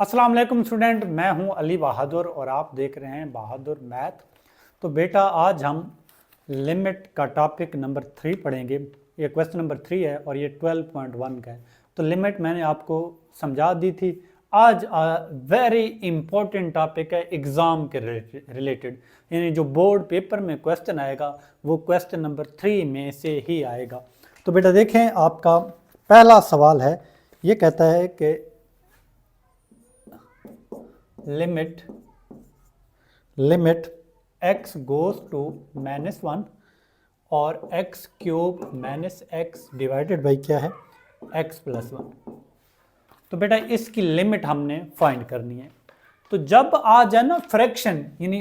अस्सलाम वालेकुम स्टूडेंट, मैं हूं अली बहादुर और आप देख रहे हैं बहादुर मैथ। तो बेटा आज हम लिमिट का टॉपिक नंबर 3 पढ़ेंगे। ये क्वेश्चन नंबर 3 है और ये 12.1 का है। तो लिमिट मैंने आपको समझा दी थी। आज वेरी इंपॉर्टेंट टॉपिक है एग्ज़ाम के रिलेटेड, यानी जो बोर्ड पेपर में क्वेश्चन आएगा वो क्वेश्चन नंबर 3 में से ही आएगा। तो बेटा देखें, आपका पहला सवाल है, ये कहता है कि लिमिट x गोज टू -1 और x cube -x divided by क्या है x + 1। तो बेटा इसकी लिमिट हमने फाइंड करनी है। तो जब आ जाए ना फ्रैक्शन, यानी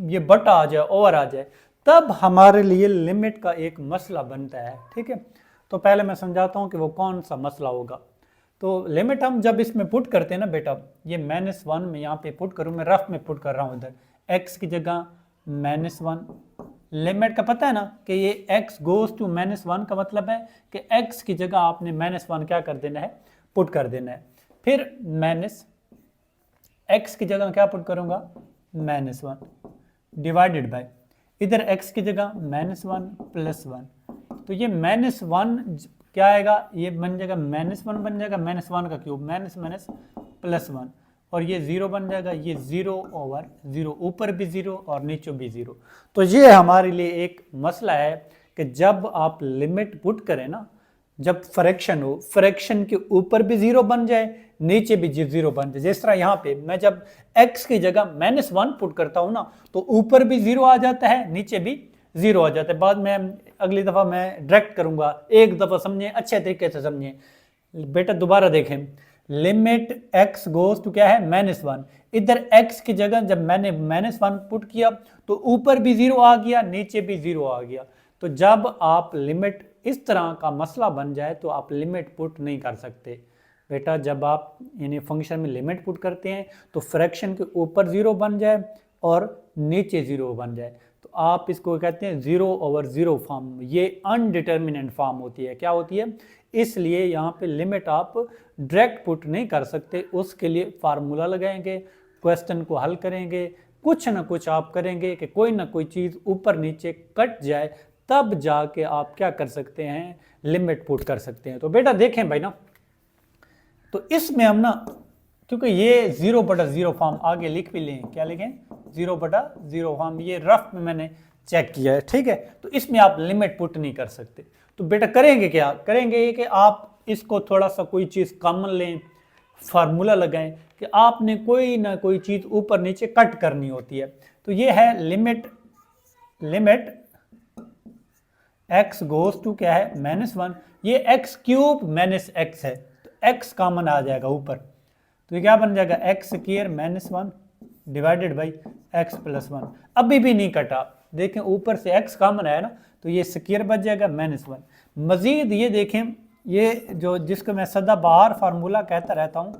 ये बटा आ जाए, ओवर आ जाए, तब हमारे लिए लिमिट का एक मसला बनता है। ठीक है, तो पहले मैं समझाता हूँ कि वो कौन सा मसला होगा। तो लिमिट हम जब इसमें पुट करते हैं ना बेटा, ये -1 में यहाँ पे पुट करूँ, मैं रफ में पुट कर रहा हूँ इधर, x की जगह -1। लिमिट का पता है ना कि ये x गोज टू -1 का मतलब है कि x की जगह आपने -1 क्या कर देना है, पुट कर देना है। फिर x की जगह क्या पुट करूँगा, -1 डिवाइडेड बाय, इधर x की जगह -1 + 1। तो ये -1 क्या आएगा, ये बन जाएगा -1 बन जाएगा, -1 का क्यूब, +1 और ये 0 बन जाएगा, ये 0/0, ऊपर भी 0 और नीचे भी 0। तो ये हमारे लिए एक मसला है कि जब आप लिमिट पुट करें ना, जब फ्रैक्शन हो, फ्रैक्शन के ऊपर भी 0 बन जाए, नीचे भी 0 बन जाए। जिस तरह यहाँ पे मैं जब x की जगह -1 पुट करता हूँ ना, तो ऊपर भी 0 आ जाता है, नीचे भी 0 आ जाता है। बाद में अगली दफ़ा मैं डायरेक्ट करूँगा, एक दफ़ा समझें, अच्छे तरीके से समझें बेटा। दोबारा देखें, लिमिट x गोज टू क्या है, -1। इधर x की जगह जब मैंने -1 पुट किया तो ऊपर भी 0 आ गया, नीचे भी 0 आ गया। तो जब आप लिमिट इस तरह का मसला बन जाए तो आप लिमिट पुट नहीं कर सकते बेटा। जब आप यानी फंक्शन में लिमिट पुट करते हैं तो फ्रैक्शन के ऊपर 0 बन जाए और नीचे 0 बन जाए, तो आप इसको कहते हैं 0/0 फॉर्म। ये अनडिटर्मिनेंट फॉर्म होती है। क्या होती है, इसलिए यहाँ पे लिमिट आप डायरेक्ट पुट नहीं कर सकते, उसके लिए फार्मूला लगाएंगे, क्वेश्चन को हल करेंगे, कुछ ना कुछ आप करेंगे कि कोई ना कोई चीज़ ऊपर नीचे कट जाए, तब जाके आप क्या कर सकते हैं, लिमिट पुट कर सकते हैं। तो बेटा देखें भाई ना, तो इसमें हम ना, क्योंकि ये 0/0 फॉर्म आगे लिख भी लें, क्या लिखें, 0/0 फॉर्म, ये रफ में मैंने चेक किया है। ठीक है, तो इसमें आप लिमिट पुट नहीं कर सकते। तो बेटा करेंगे क्या, करेंगे कि आप इसको थोड़ा सा कोई चीज़ कॉमन लें, फार्मूला लगाएं कि आपने कोई ना कोई चीज़ ऊपर नीचे कट करनी होती है। तो ये है लिमिट x गोज टू क्या है, -1। ये x क्यूब -x है, तो x कॉमन आ जाएगा ऊपर, तो ये क्या बन जाएगा, x² -1 डिवाइडेड बाई x + 1। अभी भी नहीं कटा, देखें ऊपर से x कॉमन आया ना, तो ये स्क्वायर बच जाएगा -1। मजीद ये देखें, ये जो जिसको मैं सदाबहार फार्मूला कहता रहता हूँ,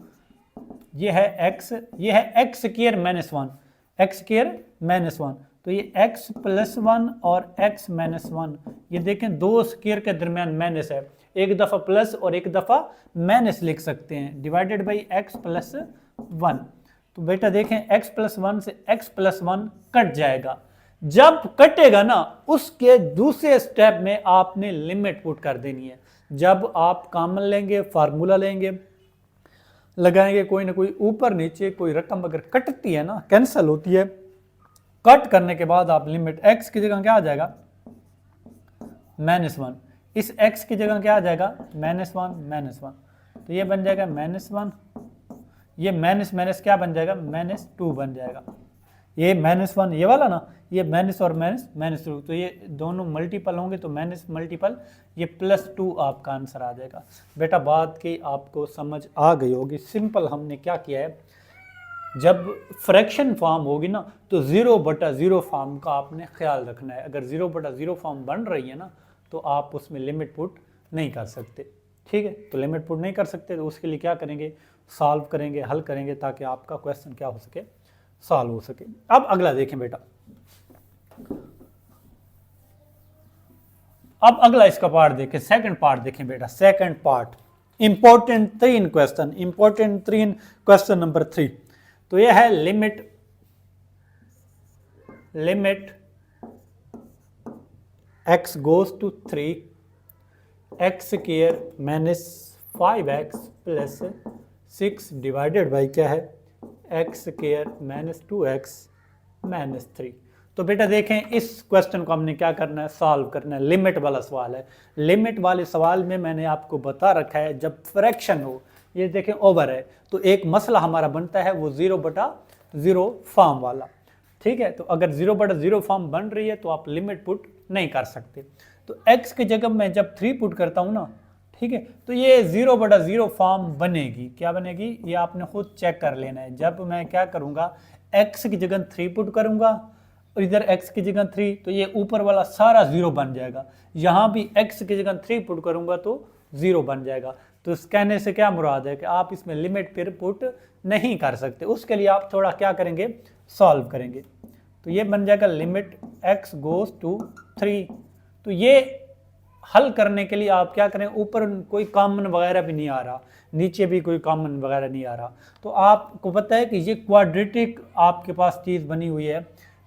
ये है x, ये है x² -1, तो ये x + 1 और x -1, ये देखें दो स्क्वायर के दरमियान माइनस है, एक दफ़ा प्लस और एक दफ़ा माइनस लिख सकते हैं, डिवाइडेड बाई x + 1। तो बेटा देखें x + 1 से x + 1 कट जाएगा। जब कटेगा ना, उसके दूसरे स्टेप में आपने लिमिट पुट कर देनी है। जब आप कॉमन लेंगे, फार्मूला लेंगे, लगाएंगे, कोई ना कोई ऊपर नीचे कोई रकम अगर कटती है ना, कैंसिल होती है, कट करने के बाद आप लिमिट x की जगह क्या आ जाएगा, -1, इस x की जगह क्या आ जाएगा, -1, तो ये बन जाएगा -1, ये माइनस क्या बन जाएगा, -2 बन जाएगा। ये -1 ये वाला ना, ये माइनस और -2, तो ये दोनों मल्टीपल होंगे, तो माइनस मल्टीपल ये +2 आपका आंसर आ जाएगा। बेटा बात की आपको समझ आ गई होगी। सिंपल हमने क्या किया है, जब फ्रैक्शन फॉर्म होगी ना, तो 0/0 फॉर्म का आपने ख्याल रखना है। अगर 0/0 फॉर्म बन रही है ना, तो आप उसमें लिमिट पुट नहीं कर सकते। ठीक है, तो लिमिट पुट नहीं कर सकते, तो उसके लिए क्या करेंगे, सॉल्व करेंगे, हल करेंगे, ताकि आपका क्वेश्चन क्या हो सके, सॉल्व हो सके। अब अगला देखें बेटा, अब अगला इसका पार्ट देखें, सेकंड पार्ट देखें बेटा। Second part important 3 question, important 3 question number 3। तो यह है limit x goes to 3 x square minus 5x plus 6 divided by क्या है x square minus 2x minus 3। तो बेटा देखें इस क्वेश्चन को हमने क्या करना है, सॉल्व करना है। लिमिट वाला सवाल है। लिमिट वाले सवाल में मैंने आपको बता रखा है जब फ्रैक्शन हो, ये देखें ओवर है, तो एक मसला हमारा बनता है वो 0/0 फॉर्म वाला। ठीक है, तो अगर 0/0 फॉर्म बन रही है तो आप लिमिट पुट नहीं कर सकते। तो x की जगह मैं जब 3 पुट करता हूँ ना, ठीक है, तो ये 0/0 फॉर्म बनेगी। क्या बनेगी ये आपने खुद चेक कर लेना है। जब मैं क्या करूँगा, x की जगह 3 पुट करूँगा और इधर x की जगह 3, तो ये ऊपर वाला सारा 0 बन जाएगा। यहाँ भी x की जगह 3 पुट करूँगा तो 0 बन जाएगा। तो इस कहने से क्या मुराद है कि आप इसमें लिमिट फिर पुट नहीं कर सकते। उसके लिए आप थोड़ा क्या करेंगे, सॉल्व करेंगे। तो ये बन जाएगा लिमिट x गोज टू 3। तो ये हल करने के लिए आप क्या करें, ऊपर कोई कॉमन वगैरह भी नहीं आ रहा, नीचे भी कोई कॉमन वगैरह नहीं आ रहा, तो आपको पता है कि ये क्वाड्रेटिक आपके पास चीज़ बनी हुई है,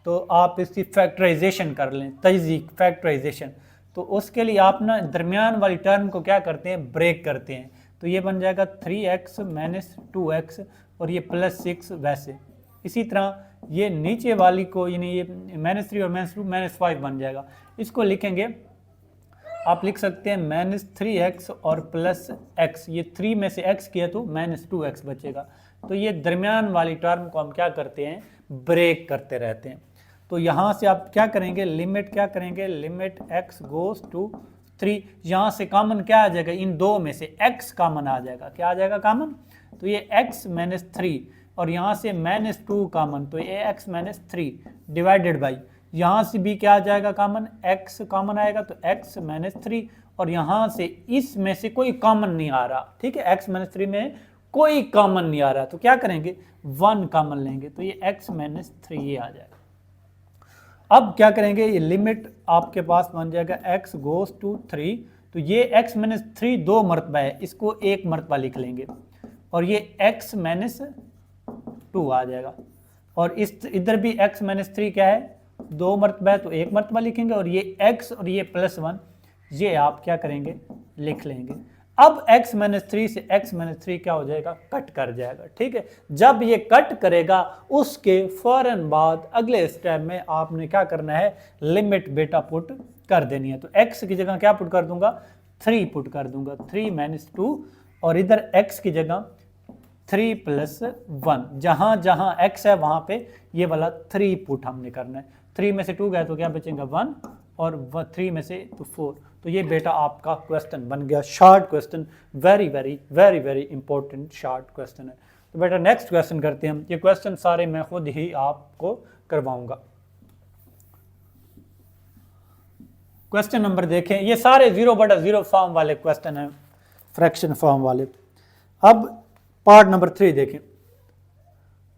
तो आप इसकी फैक्टराइजेशन कर लें, तजीक फैक्टराइजेशन। तो उसके लिए आप ना दरमियान वाली टर्म को क्या करते हैं, ब्रेक करते हैं। तो ये बन जाएगा 3x माइनस 2x और ये प्लस 6 वैसे। इसी तरह ये नीचे वाली को यानी ये -3 और -2 -5 बन जाएगा। इसको लिखेंगे, आप लिख सकते हैं -3x और प्लस x। ये 3 में से x किया तो -2x बचेगा। तो ये दरमियान वाली टर्म को हम क्या करते हैं, ब्रेक करते रहते हैं। तो यहाँ से आप क्या करेंगे, लिमिट क्या करेंगे, लिमिट x गोज टू 3। यहाँ से कॉमन क्या आ जाएगा, इन दो में से x कॉमन आ जाएगा। क्या आ जाएगा कॉमन, तो ये x -3 और यहाँ से -2 कॉमन, तो ये x -3 डिवाइडेड बाई, यहाँ से भी क्या आ जाएगा कॉमन, x कॉमन आएगा तो x -3 और यहाँ से इसमें से कोई कॉमन नहीं आ रहा। ठीक है, x -3 में कोई कॉमन नहीं आ रहा, तो क्या करेंगे 1 कॉमन लेंगे, तो ये x -3 ये आ जाएगा। अब क्या करेंगे, ये लिमिट आपके पास बन जाएगा x गोज टू 3। तो ये x -3 2 मरतबा है, इसको 1 मरतबा लिख लेंगे और ये x -2 आ जाएगा। और इस इधर भी x -3 क्या है, 2 मरतबा है, तो 1 मरतबा लिखेंगे और ये x और ये +1 ये आप क्या करेंगे, लिख लेंगे। अब x -3 से x -3 क्या हो जाएगा, कट कर जाएगा। ठीक है, जब ये कट करेगा उसके फौरन बाद अगले स्टेप में आपने क्या करना है, लिमिट बेटा पुट कर देनी है। तो x की जगह क्या पुट कर दूंगा, 3 पुट कर दूंगा, 3 - 2 और इधर x की जगह 3 + 1। जहां जहां x है वहां पे ये वाला 3 पुट हमने करना है। 3 में से 2 गया तो क्या बचेगा 1 और 3 में से तो 4। तो ये बेटा आपका क्वेश्चन बन गया, short question, very very very very important short question है। तो बेटा नेक्स्ट क्वेश्चन करते हैं हम। ये क्वेश्चन सारे मैं खुद ही आपको करवाऊंगा। क्वेश्चन नंबर देखें, ये सारे 0/0 फॉर्म वाले क्वेश्चन हैं, फ्रैक्शन फॉर्म वाले। अब पार्ट नंबर 3 देखें।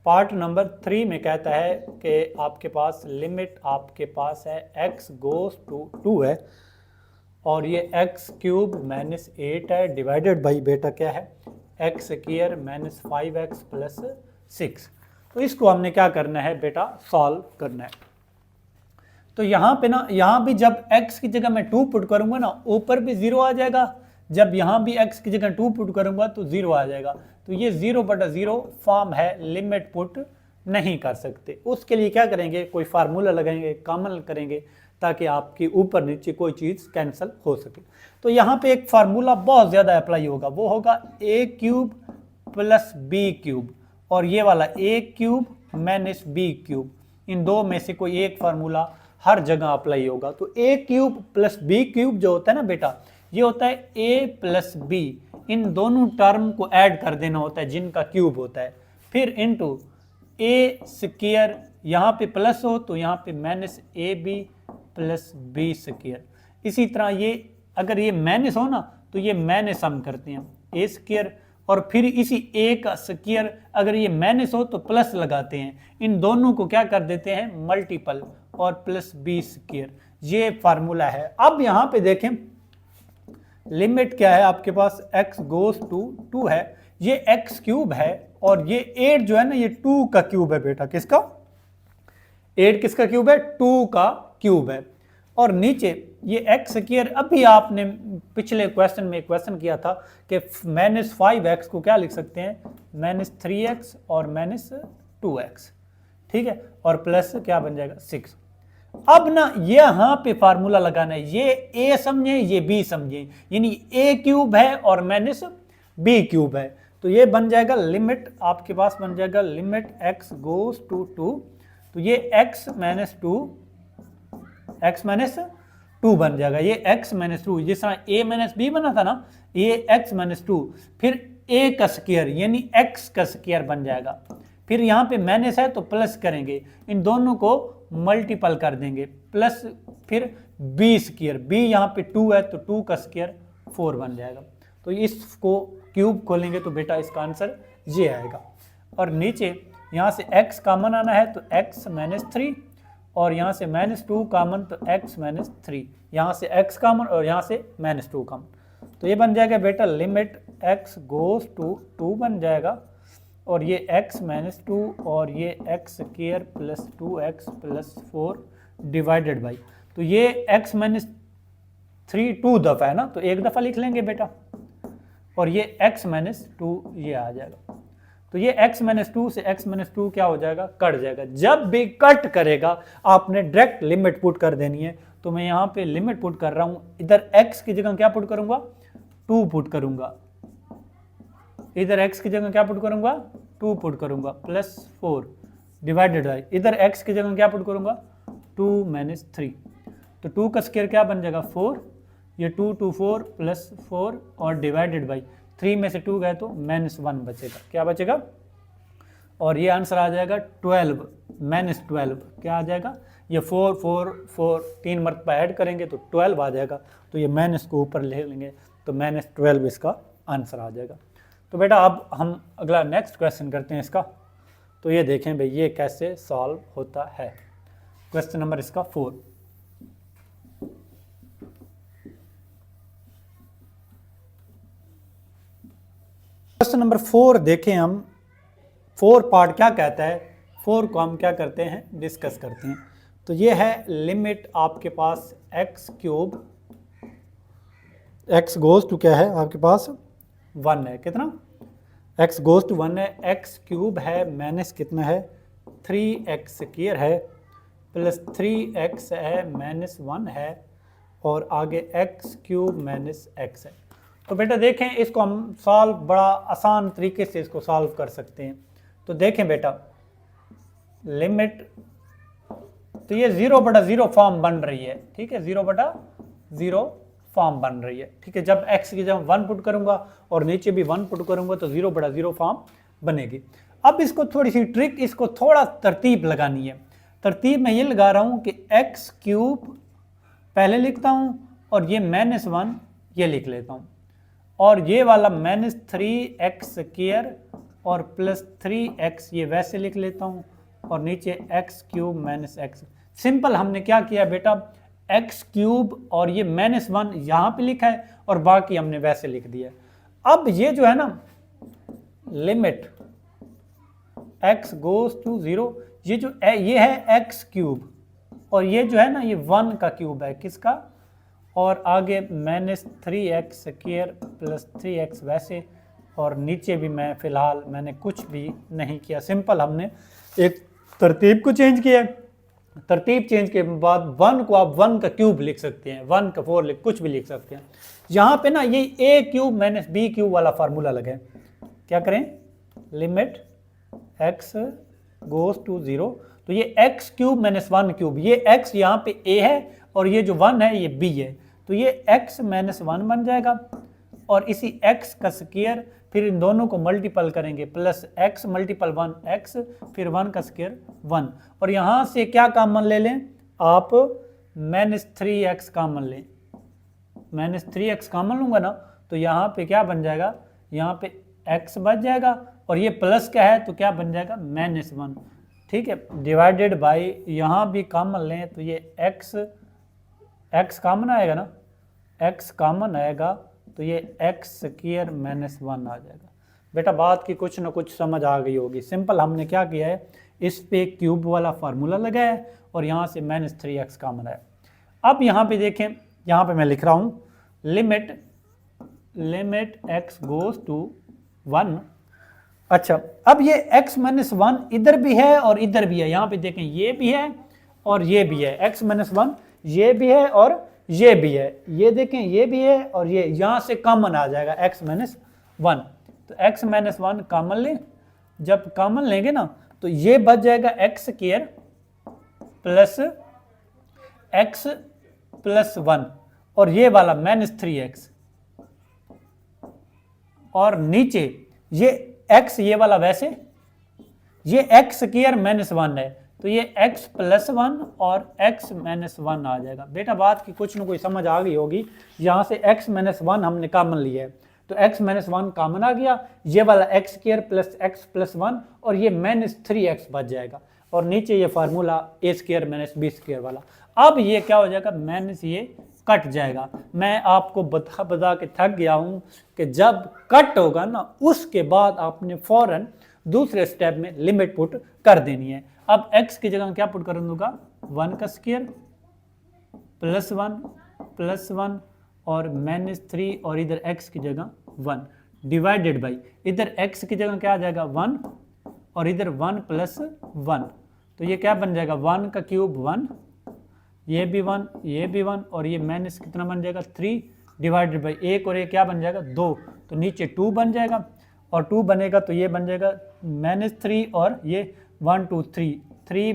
पार्ट नंबर 3 में कहता है कि आपके पास लिमिट आपके पास है x गोज टू 2 है और ये x³ -8 है डिवाइडेड बाई बेटा क्या है, x स्क्वायर -5x + 6। तो इसको हमने क्या करना है बेटा, सॉल्व करना है। तो यहाँ पे ना, यहाँ भी जब x की जगह मैं 2 पुट करूंगा ना, ऊपर भी 0 आ जाएगा। जब यहाँ भी x की जगह 2 पुट करूंगा तो 0 आ जाएगा। तो ये 0/0 फॉर्म है, लिमिट पुट नहीं कर सकते। उसके लिए क्या करेंगे, कोई फार्मूला लगाएंगे, कॉमन करेंगे, ताकि आपकी ऊपर नीचे कोई चीज़ कैंसिल हो सके। तो यहाँ पे एक फार्मूला बहुत ज़्यादा अप्लाई होगा, वो होगा a³ + b³ और ये वाला a³ - b³। इन दो में से कोई एक फार्मूला हर जगह अप्लाई होगा। तो a³ + b³ जो होता है ना बेटा, ये होता है a + b। इन दोनों टर्म को ऐड कर देना होता है जिनका क्यूब होता है, फिर इनटू a², यहाँ पे प्लस हो तो यहाँ पे -ab + b²। इसी तरह ये अगर ये माइनस हो ना तो ये माइनस हम करते हैं a² और फिर इसी a का स्क्वायर अगर ये माइनस हो तो प्लस लगाते हैं। इन दोनों को क्या कर देते हैं, मल्टीपल और +b²। ये फार्मूला है। अब यहाँ पे देखें लिमिट क्या है आपके पास, x गोज टू 2 है, ये x क्यूब है और ये 8 जो है ना ये 2 का क्यूब है बेटा, किसका, 8 किसका क्यूब है, 2 का क्यूब है। और नीचे ये x स्क्वायर, अभी आपने पिछले क्वेश्चन में क्वेश्चन किया था कि -5x को क्या लिख सकते हैं, -3x और -2x, ठीक है, और प्लस क्या बन जाएगा 6। अब ना ये यहां पे फार्मूला लगाना है, ये a समझे ये b समझे, यानी a क्यूब है और -b क्यूब है, तो ये बन जाएगा लिमिट, आपके पास बन जाएगा लिमिट x गोज टू 2, तो ये x माइनस 2 बन जाएगा, ये x माइनस 2, जिस तरह a माइनस बी बना था ना, ये x माइनस 2, फिर a का स्क्वायर यानी x का स्क्वायर बन जाएगा, फिर यहाँ पे माइनस है तो प्लस करेंगे, इन दोनों को मल्टीपल कर देंगे, प्लस फिर b स्क्वायर, b यहाँ पे 2 है तो 2 का स्क्वायर 4 बन जाएगा। तो इसको क्यूब खोलेंगे तो बेटा इसका आंसर ये आएगा। और नीचे यहाँ से x कॉमन आना है तो x माइनस 3, और यहाँ से -2 कॉमन तो x माइनस 3, यहाँ से x कॉमन और यहाँ से -2 कॉमन, तो ये बन जाएगा बेटा लिमिट x गोज टू 2 बन जाएगा, और ये x माइनस 2 और ये x square plus 2x plus 4 divided by, तो ये x माइनस 3 2 दफ़ा है ना, तो एक दफ़ा लिख लेंगे बेटा, और ये x माइनस 2 ये आ जाएगा, तो ये x माइनस 2 से x माइनस 2 क्या हो जाएगा, कट जाएगा। जब भी कट करेगा आपने डायरेक्ट लिमिट पुट कर देनी है, तो मैं यहाँ पे लिमिट पुट कर रहा हूँ, इधर x की जगह क्या पुट करूँगा, 2 पुट करूँगा, इधर x की जगह क्या पुट करूँगा, 2 पुट करूँगा, प्लस 4 डिवाइडेड बाई, इधर x की जगह क्या पुट करूँगा, 2 माइनस 3, तो 2 का स्क्वायर क्या बन जाएगा 4, ये 2 2 4 प्लस 4 और डिवाइडेड बाई 3 में से 2 गए तो -1 बचेगा, क्या बचेगा, और ये आंसर आ जाएगा 12 -12, क्या आ जाएगा, ये 4 4 4 3 मरतबा ऐड करेंगे तो 12 आ जाएगा, तो ये माइनस को ऊपर ले लेंगे तो -12 इसका आंसर आ जाएगा। तो बेटा अब हम अगला नेक्स्ट क्वेश्चन करते हैं इसका, तो ये देखें भाई ये कैसे सॉल्व होता है। क्वेश्चन नंबर इसका 4, क्वेश्चन नंबर 4 देखें हम, 4 पार्ट क्या कहता है, 4 को हम क्या करते हैं, डिस्कस करते हैं। तो ये है लिमिट आपके पास x cube, x goes to क्या है आपके पास 1 है, कितना, x गोज टू 1 है, x क्यूब है माइनस कितना है 3x स्क्वायर है, प्लस 3x है -1 है, और आगे x क्यूब माइनस x है। तो बेटा देखें इसको हम सॉल्व बड़ा आसान तरीके से इसको सॉल्व कर सकते हैं। तो देखें बेटा लिमिट, तो ये 0/0 फॉर्म बन रही है, ठीक है, 0/0 फॉर्म बन रही है, ठीक है, जब x की जब 1 पुट करूंगा और नीचे भी 1 पुट करूंगा तो 0/0 फॉर्म बनेगी। अब इसको थोड़ी सी ट्रिक, इसको थोड़ा तरतीब लगानी है। तरतीब मैं ये लगा रहा हूँ कि x क्यूब पहले लिखता हूँ और ये -1 ये लिख लेता हूँ, और ये वाला -3x स्क्वायर और प्लस 3x ये वैसे लिख लेता हूँ, और नीचे x क्यूब -x। सिंपल हमने क्या किया बेटा, x क्यूब और ये -1 यहाँ पे लिखा है और बाकी हमने वैसे लिख दिया। अब ये जो है ना लिमिट x गोज टू 0, ये जो ये है x क्यूब और ये जो है ना ये 1 का क्यूब है, किसका, और आगे -3x स्क्वायर प्लस 3x वैसे, और नीचे भी मैं फ़िलहाल मैंने कुछ भी नहीं किया, सिंपल हमने एक तरतीब को चेंज किया। तरतीब चेंज के बाद 1 को आप 1 का क्यूब लिख सकते हैं, 1 का 4 लिख कुछ भी लिख सकते हैं। यहाँ पे ना ये a cube minus b cube वाला फार्मूला लगे, क्या करें, लिमिट x गोज टू 0, तो ये x क्यूब माइनस 1 क्यूब, ये x यहाँ पे a है और ये जो 1 है ये b है, तो ये x माइनस 1 बन जाएगा, और इसी x का स्क्वायर फिर इन दोनों को मल्टीपल करेंगे, प्लस x मल्टीपल 1 x, फिर 1 का स्क्वायर 1, और यहाँ से क्या कॉमन ले लें आप, -3x कॉमन लें, -3x कॉमन लूँगा ना तो यहाँ पे क्या बन जाएगा, यहाँ पे x बच जाएगा, और ये प्लस क्या है तो क्या बन जाएगा -1, ठीक है, डिवाइडेड बाई यहाँ भी कॉमन लें तो ये x कॉमन आएगा ना, x कॉमन आएगा तो ये एक्स स्क्वायर माइनस 1 आ जाएगा। बेटा बात की कुछ ना कुछ समझ आ गई होगी। सिंपल हमने क्या किया है, इस पे क्यूब वाला फार्मूला लगाया है और यहाँ से -3x कॉमन है। अब यहाँ पे देखें, यहाँ पे मैं लिख रहा हूँ लिमिट x गोज टू 1। अच्छा, अब ये x माइनस 1 इधर भी है और इधर भी है। यहाँ पे देखें ये भी है और ये भी है, x माइनस 1 ये भी है और ये भी है। ये देखें ये भी है और ये, यहाँ से कॉमन आ जाएगा x माइनस 1। तो x माइनस 1 कॉमन लें, जब कॉमन लेंगे ना तो ये बच जाएगा x square plus x plus 1 और ये वाला -3x, और नीचे ये x ये वाला वैसे, ये x स्क्वायर माइनस 1 है तो ये x प्लस 1 और x माइनस 1 आ जाएगा। बेटा बात की कुछ न कोई समझ आ गई होगी। यहाँ से x माइनस 1 हमने कॉमन लिया है तो x माइनस 1 कॉमन आ गया, ये वाला x square plus x plus 1 और ये -3x बच जाएगा, और नीचे ये formula a square minus b square वाला। अब ये क्या हो जाएगा, माइनस ये कट जाएगा। मैं आपको बता बता के थक गया हूं कि जब कट होगा ना उसके बाद आपने फौरन दूसरे स्टेप में लिमिट पुट कर देनी है। अब x की जगह क्या पुट कर दूंगा, 1 का स्क्वायर प्लस 1 और -3 और इधर x की जगह 1 डिवाइडेड बाई, इधर x की जगह क्या आ जाएगा 1 और इधर 1 प्लस 1, तो ये क्या बन जाएगा 1 का क्यूब 1, ये भी 1 ये भी 1 और ये माइनस कितना बन जाएगा 3 डिवाइडेड बाई 1 और ये क्या बन जाएगा 2, तो नीचे 2 बन जाएगा और 2 बनेगा तो ये बन जाएगा -3 और ये 1 2 3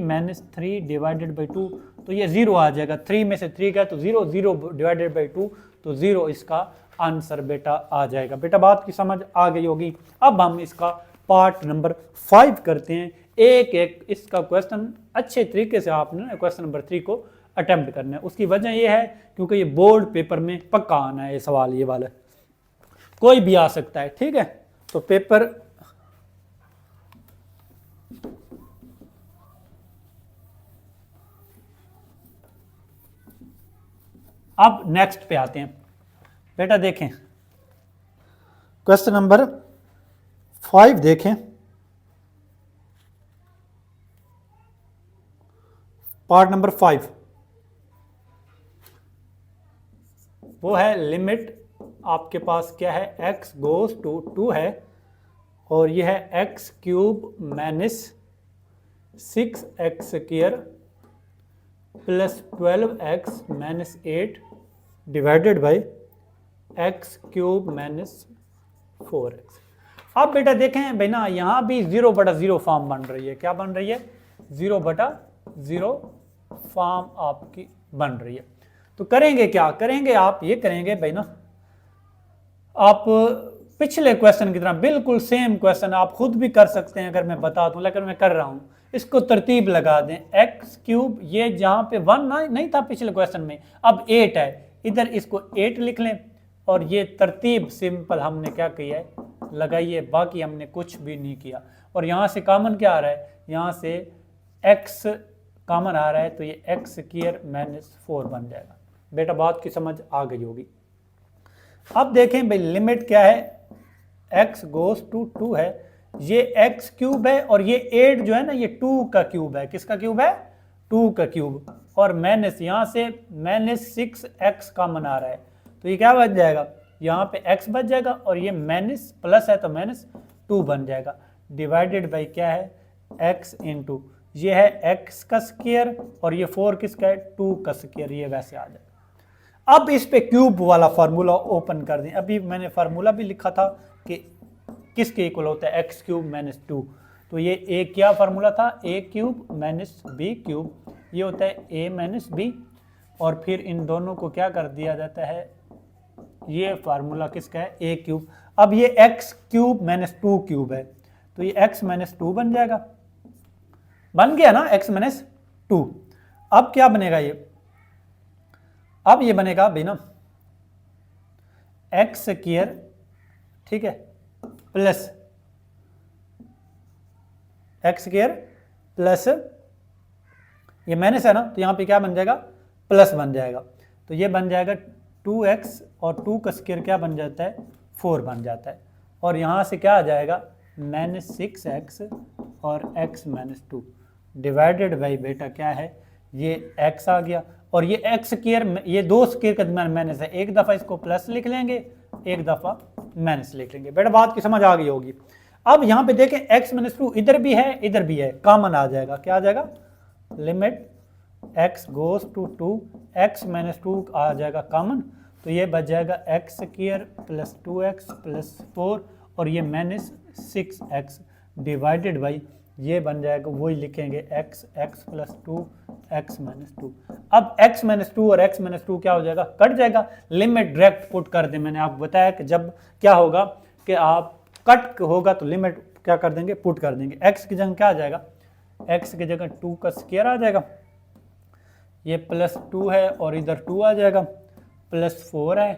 -3 डिवाइडेड बाई 2, तो ये 0 आ जाएगा। 3 में से 3 का तो 0 0 डिवाइडेड बाई 2 तो 0 इसका आंसर बेटा आ जाएगा। बेटा बात की समझ आ गई होगी। अब हम इसका पार्ट नंबर 5 करते हैं। एक एक इसका क्वेश्चन अच्छे तरीके से आपने क्वेश्चन नंबर 3 को अटेम्प्ट करना है। उसकी वजह यह है क्योंकि ये बोर्ड पेपर में पक्का आना है, ये सवाल ये वाला कोई भी आ सकता है, ठीक है। तो पेपर अब नेक्स्ट पे आते हैं। बेटा देखें क्वेश्चन नंबर 5 देखें, पार्ट नंबर 5 वो है लिमिट आपके पास क्या है, x गोज टू 2 है और ये है x cube minus 6x square plus 12x minus 8 divided by x cube minus 4x। अब बेटा देखें भाई ना, यहाँ भी 0/0 फॉर्म बन रही है। क्या बन रही है, 0/0 फॉर्म आपकी बन रही है। तो करेंगे क्या करेंगे, आप ये करेंगे भाई ना, आप पिछले क्वेश्चन की तरह बिल्कुल सेम क्वेश्चन आप खुद भी कर सकते हैं अगर मैं बता दूं, लेकिन मैं कर रहा हूं। इसको तरतीब लगा दें, एक्स क्यूब ये जहां पे 1 नहीं था पिछले क्वेश्चन में, अब 8 है, इधर इसको 8 लिख लें और ये तरतीब सिंपल हमने क्या किया है लगाई है, बाकी हमने कुछ भी नहीं किया। और यहाँ से कॉमन क्या आ रहा है, यहाँ से x कॉमन आ रहा है तो ये x स्क्वायर माइनस 4 बन जाएगा। बेटा बात की समझ आ गई होगी। अब देखें भाई लिमिट क्या है, x गोज टू 2 है, ये x क्यूब है और ये 8 जो है ना ये 2 का क्यूब है। किसका क्यूब है, 2 का क्यूब, और माइनस यहाँ से -6x कॉमन आ रहा है तो ये क्या बच जाएगा, यहाँ पे x बच जाएगा और ये माइनस प्लस है तो -2 बन जाएगा डिवाइडेड बाई क्या है x इंटू ये है x का स्क्वायर और ये 4 किसका है 2 का स्क्वायर, ये वैसे आ जाएगा। अब इस पे क्यूब वाला फार्मूला ओपन कर दें। अभी मैंने फार्मूला भी लिखा था कि किसके इक्वल होता है x क्यूब माइनस 2, तो ये a क्या फार्मूला था, a cube minus b cube, ये होता है a माइनस b, और फिर इन दोनों को क्या कर दिया जाता है, ये फार्मूला किसका है a क्यूब। अब ये x क्यूब माइनस 2 क्यूब है तो ये x माइनस 2 बन जाएगा, बन गया ना x माइनस 2। अब क्या बनेगा ये, अब ये बनेगा भाई ना x स्क्वायर, ठीक है, प्लस x स्क्वायर प्लस ये माइनस है ना तो यहाँ पे क्या बन जाएगा प्लस बन जाएगा, तो ये बन जाएगा 2x और 2 का स्क्वायर क्या बन जाता है, 4 बन जाता है। और यहाँ से क्या आ जाएगा, -6x और x - 2 डिवाइडेड बाई बेटा क्या है, ये x आ गया। और ये x स्क्वायर, ये दो स्क्वायर के दरमियान माइनस है, एक दफ़ा इसको प्लस लिख लेंगे, एक दफ़ा माइनस लिख लेंगे। बेटा बात की समझ आ गई होगी। अब यहाँ पे देखें x - 2 इधर भी है इधर भी है, कॉमन आ जाएगा। क्या आ जाएगा, limit x goes to 2, x - 2 आ जाएगा कॉमन, तो ये बच जाएगा x square plus 2x plus 4 और ये -6x डिवाइडेड बाई ये बन जाएगा, वही लिखेंगे x प्लस 2 x - 2। अब x - 2 और x - 2 क्या हो जाएगा, कट जाएगा। लिमिट डायरेक्ट पुट कर दे, मैंने आपको बताया कि जब क्या होगा कि आप कट होगा तो लिमिट क्या कर देंगे, पुट कर देंगे। x की जगह क्या आ जाएगा, x की जगह 2 का स्क्वायर आ जाएगा, ये प्लस 2 है और इधर 2 आ जाएगा, प्लस 4 है,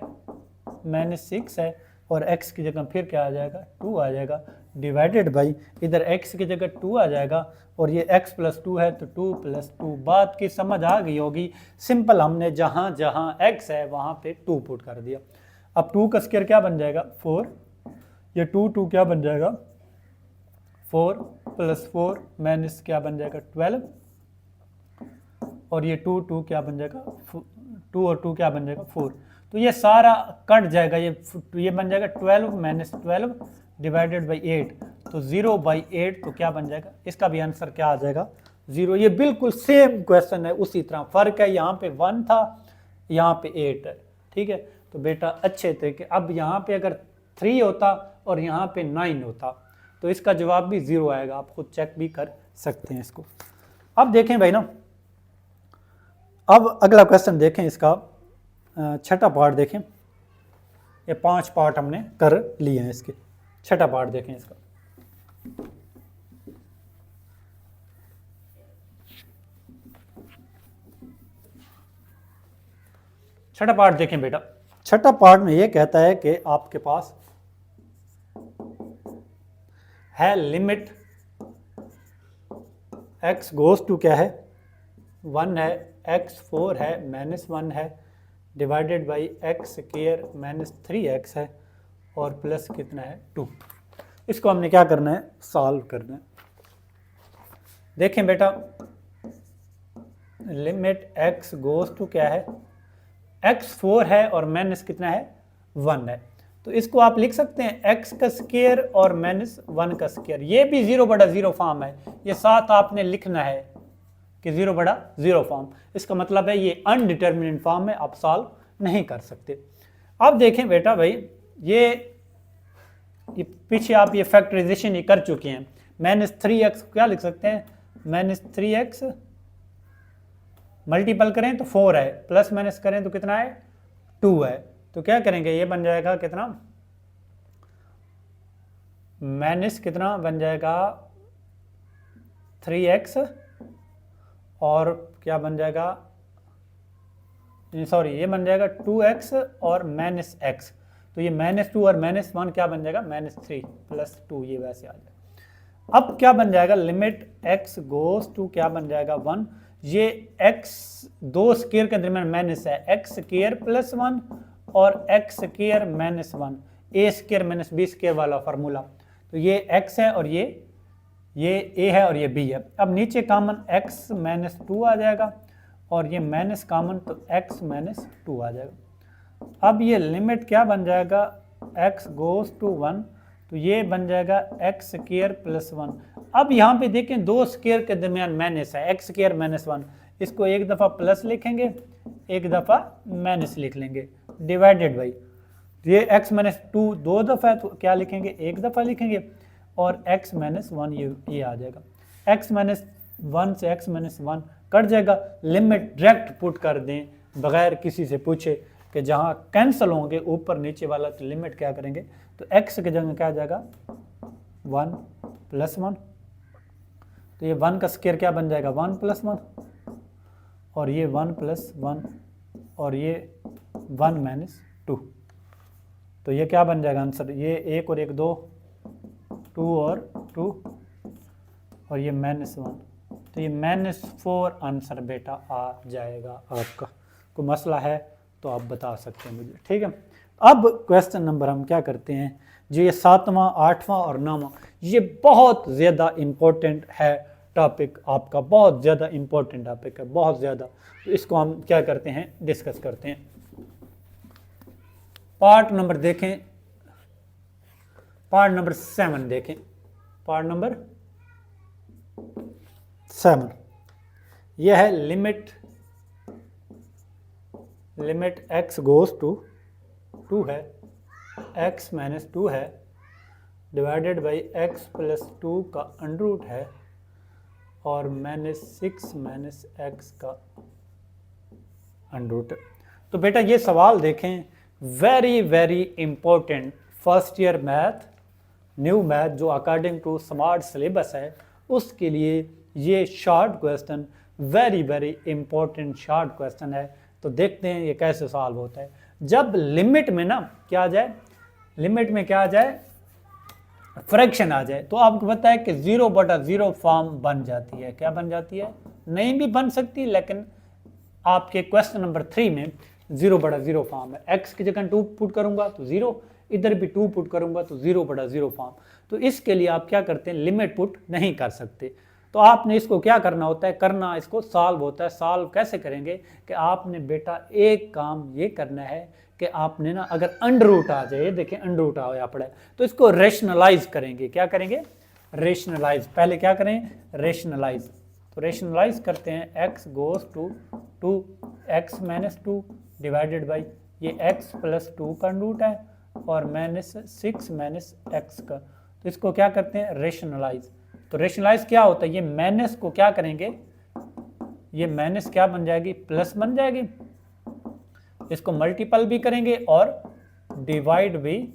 -6 है और x की जगह फिर क्या आ जाएगा, 2 आ जाएगा, डिवाइडेड बाई इधर x की जगह 2 आ जाएगा और ये x प्लस 2 है तो 2 प्लस 2। बात की समझ आ गई होगी। सिंपल, हमने जहाँ जहाँ x है वहाँ पे 2 पुट कर दिया। अब 2 का स्क्वायर क्या बन जाएगा, 4, ये 2 क्या बन जाएगा, 4 प्लस 4 माइनस क्या बन जाएगा, 12 और ये 2 क्या बन जाएगा, 2 और 2 क्या बन जाएगा, 4। तो ये सारा कट जाएगा, ये बन जाएगा 12 - 12 डिवाइडेड बाई 8, तो 0/8 तो क्या बन जाएगा, इसका भी आंसर क्या आ जाएगा, 0। ये बिल्कुल सेम क्वेश्चन है, उसी तरह फ़र्क है, यहाँ पे 1 था यहाँ पे 8 है, ठीक है। तो बेटा अच्छे तरीके, अब यहाँ पे अगर 3 होता और यहाँ पे 9 होता तो इसका जवाब भी 0 आएगा, आप खुद चेक भी कर सकते हैं इसको। अब देखें भाई ना, अब अगला क्वेश्चन देखें, इसका छठा पार्ट देखें। ये 5 पार्ट हमने कर लिए हैं, इसके छठा पार्ट देखें इसका। छठा पार्ट देखें बेटा। छठा पार्ट में ये कहता है कि आपके पास है लिमिट x गोज टू क्या है, 1 है, x 4 है, -1 है, divided by x square -3x है और प्लस कितना है, 2। इसको हमने क्या करना है, सॉल्व करना है। देखें बेटा, लिमिट x गोज टू क्या है, x 4 है और माइनस कितना है, 1 है, तो इसको आप लिख सकते हैं x का स्क्वायर और -1 का स्क्वायर। ये भी 0/0 फॉर्म है, ये साथ आपने लिखना है कि 0/0 फॉर्म। इसका मतलब है ये अनडिटर्मिनेट फॉर्म है, आप सॉल्व नहीं कर सकते। अब देखें बेटा भाई, ये पीछे आप ये फैक्टराइजेशन ही कर चुके हैं। -3x क्या लिख सकते हैं, -3x मल्टीपल करें तो 4 है, प्लस माइनस करें तो कितना है, 2 है। तो क्या करेंगे, ये बन जाएगा कितना, माइनस कितना बन जाएगा 3x और क्या बन जाएगा, सॉरी ये बन जाएगा 2x और -x। तो ये -2 और -1 क्या बन जाएगा, -3 प्लस 2, ये वैसे आ जाएगा। अब क्या बन जाएगा, लिमिट x गोज टू क्या बन जाएगा, 1। ये x दो स्क्वायर के दरमियान माइनस है, x स्क्वायर प्लस 1 और x square -1, a square minus b square वाला फार्मूला। तो ये x है और ये a है और ये b है। अब नीचे कॉमन x -2 आ जाएगा और ये माइनस कॉमन तो x -2 आ जाएगा। अब ये लिमिट क्या बन जाएगा, x गोज टू 1, तो ये बन जाएगा x स्क्वायर प्लस 1। अब यहाँ पे देखें दो स्क्वायर के दरमियान माइनस है, x स्क्वायर -1, इसको एक दफ़ा प्लस लिखेंगे एक दफ़ा माइनस लिख लेंगे, डिवाइडेड बाई ये x -2 दो दफ़ा है तो क्या लिखेंगे, एक दफ़ा लिखेंगे और x -1 ये आ जाएगा। x -1 से x -1 कट जाएगा। लिमिट डायरेक्ट पुट कर दें बगैर किसी से पूछे कि जहाँ कैंसिल होंगे ऊपर नीचे वाला, तो लिमिट क्या करेंगे, तो x की जगह क्या आ जाएगा 1 + 1, तो ये 1 का स्क्वायर क्या बन जाएगा 1 + 1 और ये 1 + 1 और ये 1 - 2, तो ये क्या बन जाएगा आंसर, ये 1 और 1 2, 2 और 2 और ये -1, तो ये -4 आंसर बेटा आ जाएगा आपका। कोई मसला है तो आप बता सकते हैं मुझे, ठीक है। अब क्वेश्चन नंबर हम क्या करते हैं, जो ये 7वां 8वां और 9वां, ये बहुत ज़्यादा इम्पोर्टेंट है टॉपिक आपका, बहुत ज़्यादा इम्पोर्टेंट टॉपिक है, बहुत ज़्यादा। तो इसको हम क्या करते हैं, डिस्कस करते हैं। पार्ट नंबर देखें, पार्ट नंबर 7 देखें, पार्ट नंबर 7 यह है लिमिट x गोज टू 2 है, x माइनस 2 है, डिवाइडेड बाई x प्लस 2 का अंडर रूट है, और -6 माइनस x का अंडर रूट है। तो बेटा ये सवाल देखें, very very important first year math, new math जो अकॉर्डिंग टू स्मार्ट सिलेबस है, उसके लिए ये short question very very important short question है। तो देखते हैं ये कैसे सॉल्व होता है। जब लिमिट में ना क्या आ जाए, लिमिट में क्या आ जाए, फ्रैक्शन आ जाए, तो आपको पता है कि 0/0 फॉर्म बन जाती है। क्या बन जाती है, नहीं भी बन सकती, लेकिन आपके क्वेश्चन नंबर 3 में 0/0 फॉर्म है। x की जगह 2 पुट करूंगा तो 0, इधर भी 2 पुट करूंगा तो 0/0 फॉर्म। तो इसके लिए आप क्या करते हैं, लिमिट पुट नहीं कर सकते। तो आपने इसको क्या करना होता है, करना इसको सॉल्व होता है। सॉल्व कैसे करेंगे कि आपने बेटा एक काम ये करना है कि आपने ना, अगर अंडर रूट आ जाए, देखिए अंडर रूट आया पड़ा है, तो इसको रेशनलाइज करेंगे। क्या करेंगे, रेशनलाइज। पहले क्या करें, रेशनलाइज। तो रेशनलाइज करते हैं, x goes to 2x minus 2 divided by ये x प्लस 2 का रूट है, और -6 माइनस x का। तो इसको क्या करते हैं, रेशनलाइज। तो रेशनलाइज क्या होता है, ये माइनस को क्या करेंगे, ये माइनस क्या बन जाएगी, प्लस बन जाएगी। इसको मल्टीपल भी करेंगे और डिवाइड भी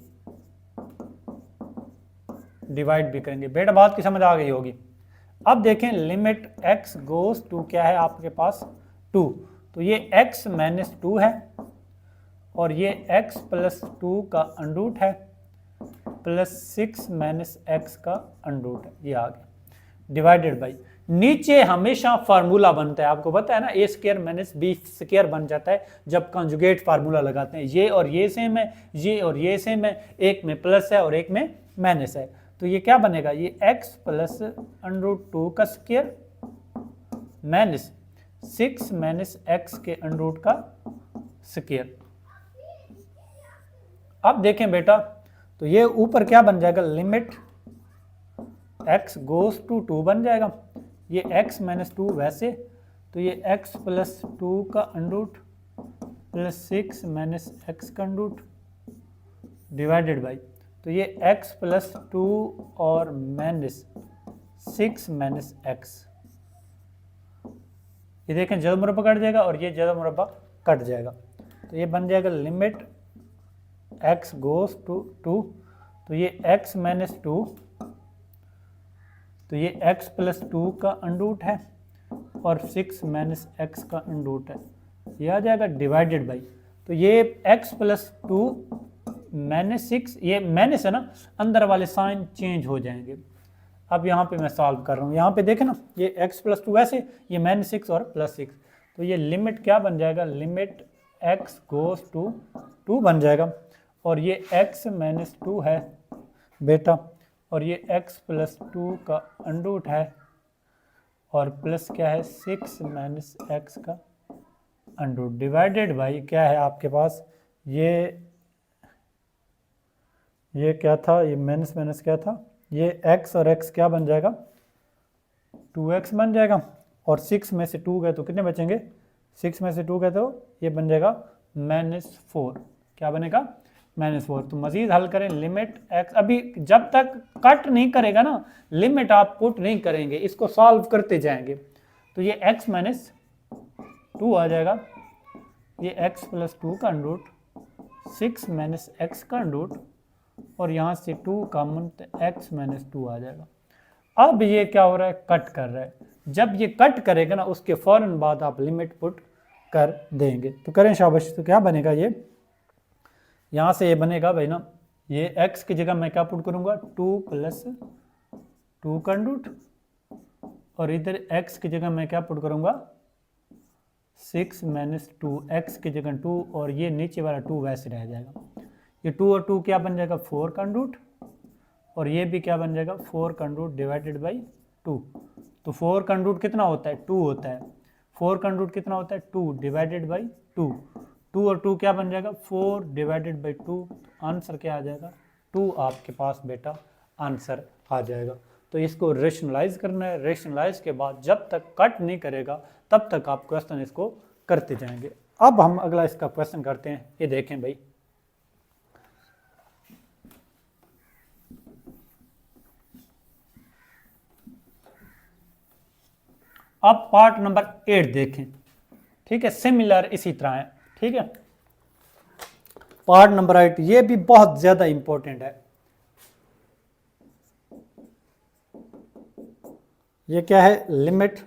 करेंगे। बेटा बात की समझ आ गई होगी। अब देखें, लिमिट x गोज टू क्या है आपके पास, 2। तो ये x माइनस 2 है, और ये x प्लस 2 का अंडर रूट है, प्लस 6 माइनस x का अंडर रूट है, ये आ गया, डिवाइडेड बाई। नीचे हमेशा फार्मूला बनता है, आपको पता है ना, a square minus b square बन जाता है जब कंजुगेट फार्मूला लगाते हैं। ये और ये सेम है, ये और ये सेम है, एक में प्लस है और एक में माइनस है। तो ये क्या बनेगा, ये x प्लस अंडर रूट 2 का स्क्वायर माइनस 6 माइनस x के अंडर रूट का स्क्वायर। अब देखें बेटा, तो ये ऊपर क्या बन जाएगा, लिमिट x गोज टू 2 बन जाएगा, ये x माइनस 2 वैसे, तो ये x प्लस 2 का under root plus 6 minus x का अंडर रूट डिवाइडेड बाई, तो ये x प्लस 2 और माइनस 6 माइनस x। ये देखें जद मुरब्बा कट जाएगा और ये जद मुरब्बा कट जाएगा, तो ये बन जाएगा लिमिट x गोज टू 2, तो ये x माइनस 2, तो ये x प्लस 2 का अंडर रूट है और 6 माइनस x का अंडर रूट है, ये आ जाएगा डिवाइडेड बाई। तो ये x प्लस 2 माइनस 6, ये माइनस है ना, अंदर वाले साइन चेंज हो जाएंगे। अब यहाँ पे मैं सॉल्व कर रहा हूँ, यहाँ पे देखें ना, ये x प्लस 2 वैसे, ये माइनस 6 और प्लस 6, तो ये लिमिट क्या बन जाएगा, लिमिट x गोज टू 2 बन जाएगा, और ये x माइनस 2 है बेटा, और ये x प्लस 2 का अंडर रूट है, और प्लस क्या है 6 माइनस x का अंडर रूट डिवाइडेड बाई क्या है आपके पास, ये क्या था, ये माइनस माइनस क्या था, ये x और x क्या बन जाएगा, 2x बन जाएगा, और 6 में से 2 गए तो कितने बचेंगे, 6 में से 2 गए तो ये बन जाएगा -4। क्या बनेगा, -4। तो मजीद हल करें, लिमिट x, अभी जब तक कट नहीं करेगा ना, लिमिट आप पुट नहीं करेंगे, इसको सॉल्व करते जाएंगे। तो ये x माइनस 2 आ जाएगा, ये x प्लस 2 का अंडर रूट, 6 माइनस x का अंडर रूट, और यहाँ से 2 कॉमन, तो x माइनस 2 आ जाएगा। अब ये क्या हो रहा है, कट कर रहा है। जब ये कट करेगा ना, उसके फौरन बाद आप लिमिट पुट कर देंगे। तो करें शाबाश। तो क्या बनेगा, ये यहाँ से ये बनेगा भाई ना, ये x की जगह मैं क्या पुट करूँगा, 2 प्लस 2 का अंडर रूट, और इधर x की जगह मैं क्या पुट करूँगा, 6 माइनस 2, एक्स की जगह 2 और ये नीचे वाला 2 वैसे रह जाएगा। ये 2 और 2 क्या बन जाएगा 4 का रूट, और ये भी क्या बन जाएगा 4 का रूट डिवाइडेड बाई 2। तो 4 का रूट कितना होता है 2 होता है, 4 का रूट कितना होता है 2 डिवाइडेड बाई 2। 2 और 2 क्या बन जाएगा 4 डिवाइडेड बाई 2। आंसर क्या आ जाएगा 2 आपके पास बेटा आंसर आ जाएगा। तो इसको रेशनलाइज करना है, रेशनलाइज के बाद जब तक कट नहीं करेगा तब तक आप क्वेश्चन इसको करते जाएंगे। अब हम अगला इसका क्वेश्चन करते हैं। ये देखें भाई, अब पार्ट नंबर 8 देखें, ठीक है, सिमिलर इसी तरह है, ठीक है। पार्ट नंबर 8 ये भी बहुत ज्यादा इंपॉर्टेंट है। ये क्या है लिमिट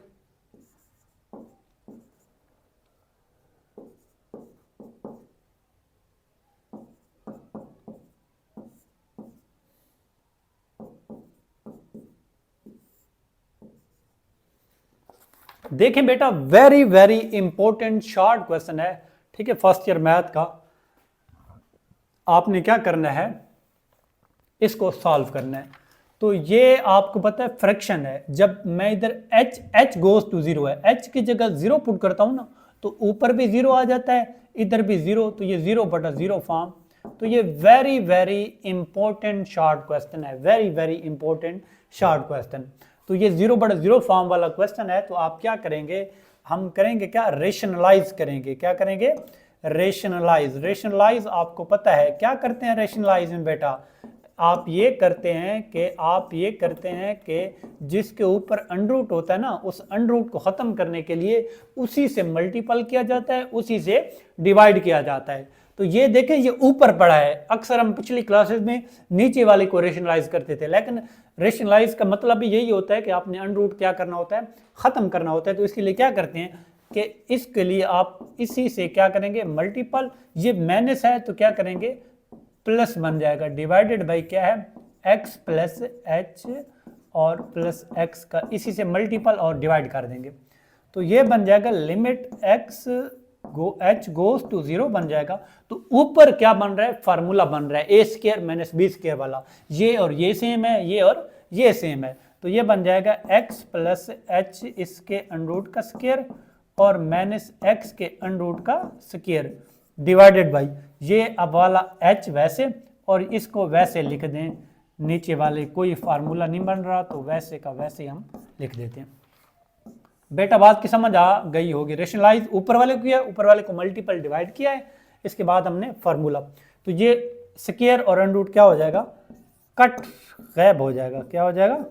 देखें बेटा, very very important short question है, ठीक है, फर्स्ट ईयर मैथ का। आपने क्या करना है, इसको सॉल्व करना है। तो ये आपको पता है फ्रैक्शन है, जब मैं इधर h गोज टू 0 है, h की जगह 0 पुट करता हूं ना तो ऊपर भी 0 आ जाता है, इधर भी 0, तो ये 0/0 फॉर्म। तो ये very very important short question है, very very important short question. तो ये 0/0 फॉर्म वाला क्वेश्चन है। तो आप क्या करेंगे, हम करेंगे क्या रेशनलाइज करेंगे, क्या करेंगे रेशनलाइज। रेशनलाइज आपको पता है क्या करते हैं रेशनलाइज में बेटा, आप ये करते हैं कि जिसके ऊपर अंडरूट होता है ना, उस अंडरूट को खत्म करने के लिए उसी से मल्टीपल किया जाता है, उसी से डिवाइड किया जाता है। तो ये देखें ये ऊपर पड़ा है, अक्सर हम पिछली क्लासेस में नीचे वाले को रेशनलाइज करते थे, लेकिन रेशनलाइज का मतलब भी यही होता है कि आपने अंडरूट क्या करना होता है, खत्म करना होता है। तो इसके लिए क्या करते हैं कि इसके लिए आप इसी से क्या करेंगे मल्टीपल, ये माइनस है तो क्या करेंगे प्लस बन जाएगा, डिवाइडेड बाई क्या है x प्लस एच और प्लस x का इसी से मल्टीपल और डिवाइड कर देंगे। तो ये बन जाएगा लिमिट h गोज टू 0 बन जाएगा। तो ऊपर क्या बन रहा है फार्मूला बन रहा है a² माइनस b² वाला, ये और ये सेम है, ये और ये सेम है। तो ये बन जाएगा x प्लस एच इसके अंडरूट का स्क्वायर और माइनस x के अंडरूट का स्क्वायर डिवाइडेड बाई ये अब वाला h वैसे और इसको वैसे लिख दें, नीचे वाले कोई फार्मूला नहीं बन रहा तो वैसे का वैसे हम लिख देते हैं। बेटा बात की समझ आ गई होगी। रेशनलाइज ऊपर वाले को किया, ऊपर वाले को मल्टीपल डिवाइड किया है, इसके बाद हमने फार्मूला। तो ये स्क्वायर और अंडरूट क्या हो जाएगा कट गायब हो जाएगा, क्या हो जाएगा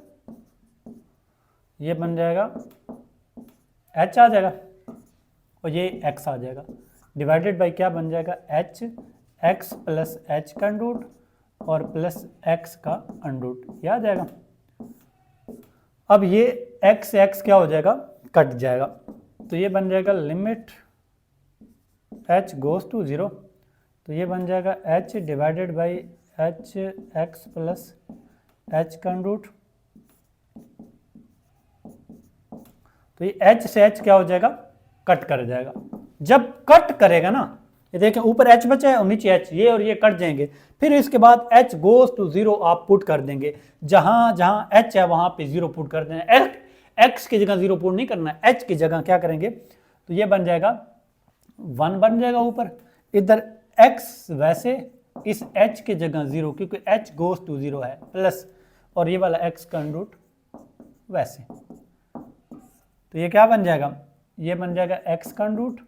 ये बन जाएगा h आ जाएगा और ये x आ जाएगा, डिवाइडेड बाई क्या बन जाएगा h x प्लस h का अंडरूट और प्लस x का अंडरूट, ये आ जाएगा। अब ये x x क्या हो जाएगा कट जाएगा, तो ये बन जाएगा लिमिट h गोज टू 0। तो ये बन जाएगा h divided by h x plus h का अंडरूट। तो ये h से h क्या हो जाएगा कट कर जाएगा। जब कट करेगा ना, ये देखें ऊपर h बचा है और नीचे h, ये और ये कट जाएंगे। फिर इसके बाद h गोज टू 0 आप पुट कर देंगे, जहां जहां h है वहां पे 0 पुट कर देना। x की जगह 0 पुट नहीं करना, h की जगह क्या करेंगे, तो ये बन जाएगा 1 बन जाएगा ऊपर, इधर x वैसे इस h की जगह 0 क्योंकि h गोज टू 0 है प्लस, और ये वाला x का अंडरूट वैसे। तो ये क्या बन जाएगा, ये बन जाएगा x का अंडरूट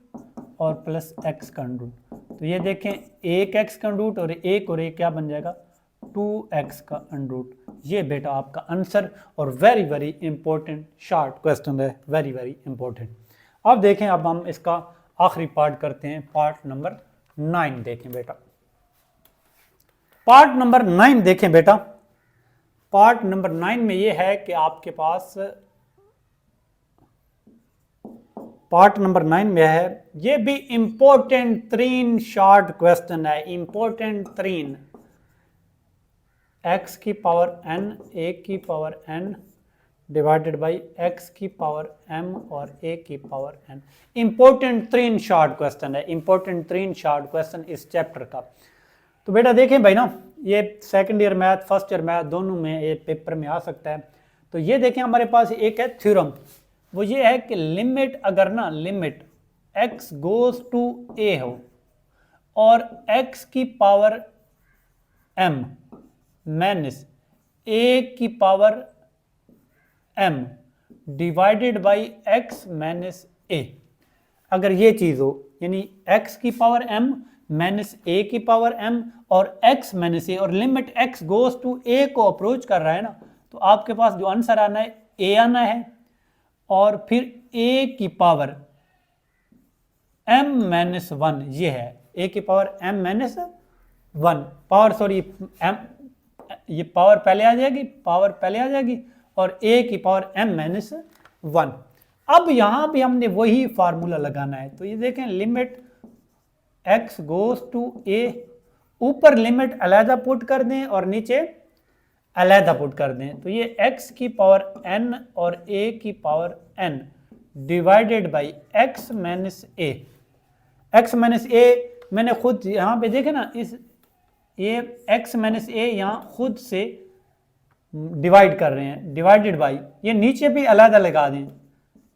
और प्लस x का अंडरूट। तो ये देखें एक x का अंडरूट और एक क्या बन जाएगा 2x का अंडरूट। ये बेटा आपका आंसर और very very important short question है, वेरी वेरी इंपॉर्टेंट। अब देखें, अब हम इसका आखिरी पार्ट करते हैं, पार्ट नंबर 9 देखें बेटा। पार्ट नंबर 9 देखें बेटा, पार्ट नंबर 9 में ये है कि आपके पास पार्ट नंबर 9 में है, ये भी इंपॉर्टेंट 3 शॉर्ट क्वेश्चन है, इंपॉर्टेंट 3। x की पावर n, a की power n divided by x की पावर m और a की power n। Important 3 short question है, इंपॉर्टेंट 3 शॉर्ट क्वेश्चन इस चैप्टर का। तो बेटा देखें भाई ना, ये second year math first year math दोनों में ये पेपर में आ सकता है। तो ये देखें हमारे पास एक है थ्योरम, वो ये है कि लिमिट अगर ना limit x goes to a हो और x की पावर m माइनस a की power m divided by x minus a, अगर ये चीज हो यानी x की पावर m माइनस a की पावर m और x माइनस a और limit x goes to a को अप्रोच कर रहा है ना, तो आपके पास जो आंसर आना है a आना है और फिर a की पावर m माइनस 1 ये है, a की power m minus 1 power sorry m ये पावर पहले आ जाएगी, पावर पहले आ जाएगी और a की पावर m माइनस 1। अब यहां भी हमने वही फार्मूला लगाना है। तो ये देखें limit x goes to a, ऊपर लिमिट अलहदा पुट कर दें और नीचे अलहदा पुट कर दें। तो ये x की पावर n और a की power n divided by x minus a। x minus a मैंने खुद यहाँ पे देखे ना, इस ये x माइनस a यहाँ खुद से डिवाइड कर रहे हैं, डिवाइडेड बाई ये नीचे भी अलहदा लगा दें,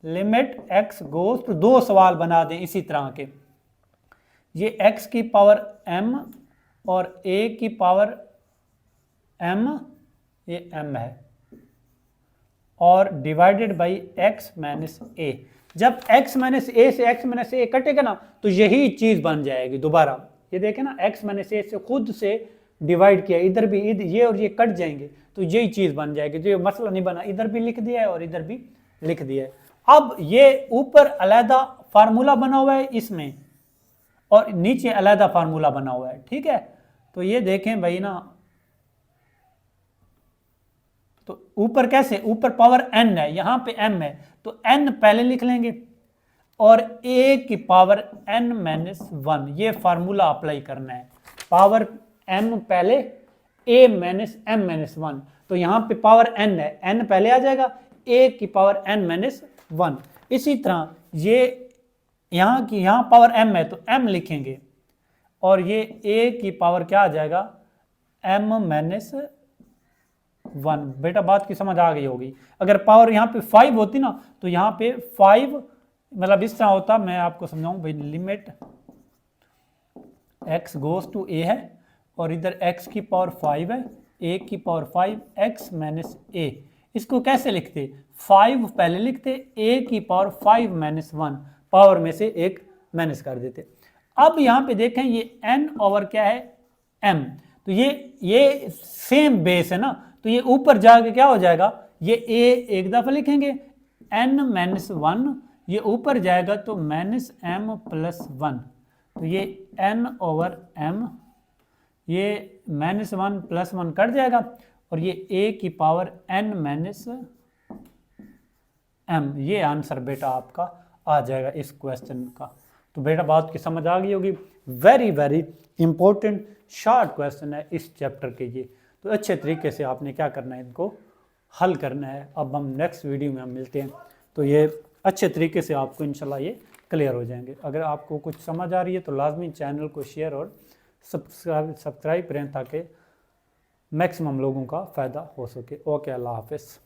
लिमिट x गोज टू, दो सवाल बना दें इसी तरह के, ये x की पावर m और a की पावर m, ये m है और divided by x minus a। जब x माइनस a से x माइनस a कटेगा ना तो यही चीज बन जाएगी दोबारा। ये देखें ना x माइनस a से खुद से डिवाइड किया, इधर भी ये और ये कट जाएंगे तो यही चीज बन जाएगी। जो मसला नहीं बना, इधर भी लिख दिया है और इधर भी लिख दिया है। अब ये ऊपर अलहदा फार्मूला बना हुआ है इसमें और नीचे अलहदा फार्मूला बना हुआ है, ठीक है। तो ये देखें भाई ना, तो ऊपर कैसे, ऊपर पावर n है, यहां पे m है तो n पहले लिख लेंगे और a की पावर n माइनस 1 ये फार्मूला अप्लाई करना है। पावर m पहले a माइनस m माइनस 1, तो यहां पे पावर n है, n पहले आ जाएगा, a की पावर n माइनस 1। इसी तरह ये यहाँ पावर m है तो m लिखेंगे और ये a की पावर क्या आ जाएगा, m माइनस 1। बेटा बात की समझ आ गई होगी। अगर पावर यहाँ पे 5 होती ना तो यहाँ पे 5 मतलब इस तरह होता, मैं आपको समझाऊं भाई, limit x goes to a है और इधर x की पावर 5 है, a की पावर 5 x माइनस a। इसको कैसे लिखते, 5 पहले लिखते, a की पावर 5 माइनस 1, पावर में से एक माइनस कर देते। अब यहाँ पे देखें ये n ओवर क्या है m, तो ये सेम बेस है ना, तो ये ऊपर जाके क्या हो जाएगा, ये a एक दफा लिखेंगे n माइनस 1, ये ऊपर जाएगा तो माइनस m प्लस 1, तो ये n ओवर m, ये माइनस 1 प्लस 1 कट जाएगा और ये a की पावर n माइनस m, ये आंसर बेटा आपका आ जाएगा इस क्वेश्चन का। तो बेटा बात की समझ आ गई होगी। Very very important short question है इस चैप्टर के ये, तो अच्छे तरीके से आपने क्या करना है, इनको हल करना है। अब हम नेक्स्ट वीडियो में हम मिलते हैं, तो ये अच्छे तरीके से आपको इंशाल्लाह ये क्लियर हो जाएंगे। अगर आपको कुछ समझ आ रही है तो लाजमी चैनल को शेयर और सब्सक्राइब करें ताकि मैक्सिमम लोगों का फ़ायदा हो सके। ओके, अल्लाह हाफ़िज़।